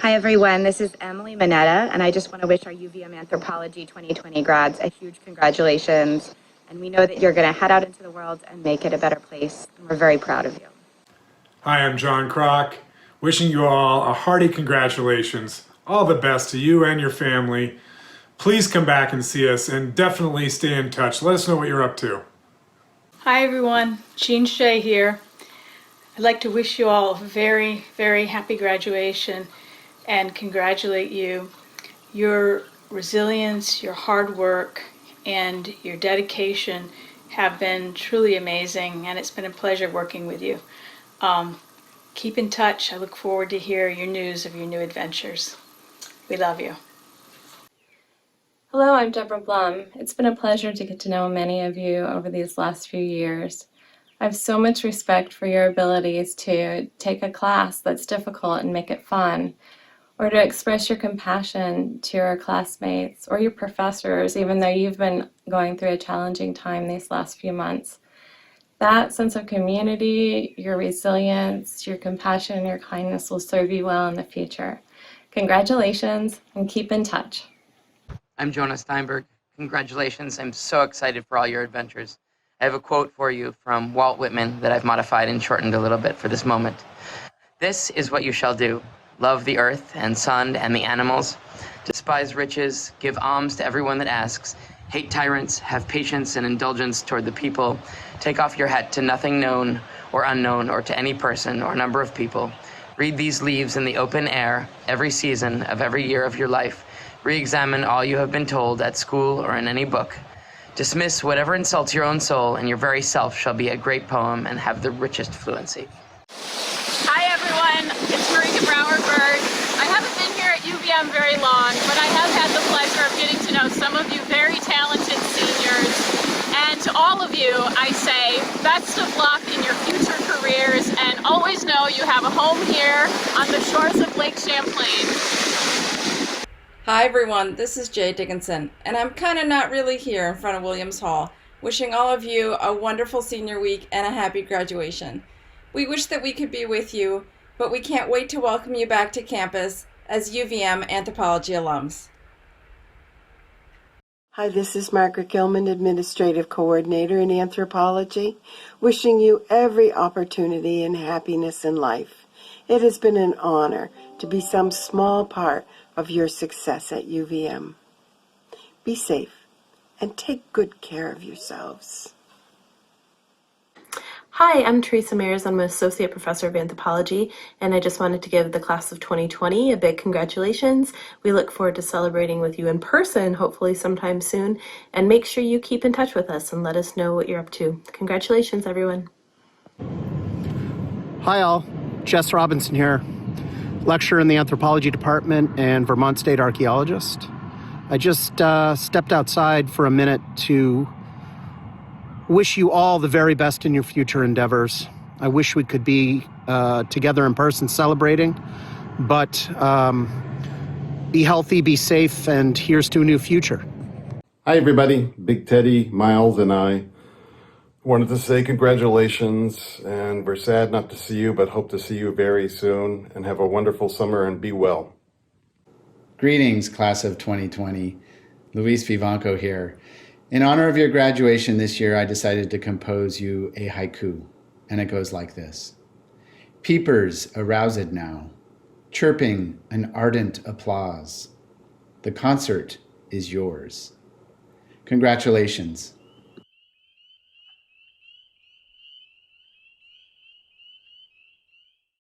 Hi, everyone. This is Emily Minetta, and I just want to wish our UVM Anthropology 2020 grads a huge congratulations. And we know that you're going to head out into the world and make it a better place. And we're very proud of you. Hi, I'm John Kroc, wishing you all a hearty congratulations. All the best to you and your family. Please come back and see us, and definitely stay in touch. Let us know what you're up to. Hi everyone, Jean Shea here. I'd like to wish you all a very, very happy graduation and congratulate you. Your resilience, your hard work, and your dedication have been truly amazing, and it's been a pleasure working with you. Keep in touch. I look forward to hear your news of your new adventures. We love you. Hello, I'm Deborah Blum. It's been a pleasure to get to know many of you over these last few years. I have so much respect for your abilities to take a class that's difficult and make it fun, or to express your compassion to your classmates or your professors, even though you've been going through a challenging time these last few months. That sense of community, your resilience, your compassion, and your kindness will serve you well in the future. Congratulations, and keep in touch. I'm Jonah Steinberg. Congratulations. I'm so excited for all your adventures. I have a quote for you from Walt Whitman that I've modified and shortened a little bit for this moment. This is what you shall do. Love the earth and sun and the animals. Despise riches. Give alms to everyone that asks. Hate tyrants. Have patience and indulgence toward the people. Take off your hat to nothing known or unknown or to any person or number of people. Read these leaves in the open air every season of every year of your life. Re-examine all you have been told at school or in any book. Dismiss whatever insults your own soul, and your very self shall be a great poem and have the richest fluency. Hi everyone, it's Marika Browerberg. I haven't been here at UVM very long, but I have had the pleasure of getting to know some of you very talented seniors. And to all of you, I say best of luck in your future careers, and always know you have a home here on the shores of Lake Champlain. Hi everyone, this is Jay Dickinson, and I'm kind of not really here in front of Williams Hall, wishing all of you a wonderful senior week and a happy graduation. We wish that we could be with you, but we can't wait to welcome you back to campus as UVM Anthropology alums. Hi, this is Margaret Gilman, Administrative Coordinator in Anthropology, wishing you every opportunity and happiness in life. It has been an honor to be some small part of your success at UVM. Be safe and take good care of yourselves. Hi, I'm Teresa Mears. I'm an Associate Professor of Anthropology, and I just wanted to give the class of 2020 a big congratulations. We look forward to celebrating with you in person, hopefully sometime soon, and make sure you keep in touch with us and let us know what you're up to. Congratulations, everyone. Hi all, Jess Robinson here, lecturer in the Anthropology Department and Vermont State archaeologist. I just stepped outside for a minute to wish you all the very best in your future endeavors. I wish we could be together in person celebrating, but be healthy, be safe, and here's to a new future. Hi everybody, Big Teddy, Miles, and I wanted to say congratulations, and we're sad not to see you, but hope to see you very soon, and have a wonderful summer and be well. Greetings, class of 2020. Luis Vivanco here. In honor of your graduation this year, I decided to compose you a haiku, and it goes like this. Peepers aroused now, chirping an ardent applause. The concert is yours. Congratulations.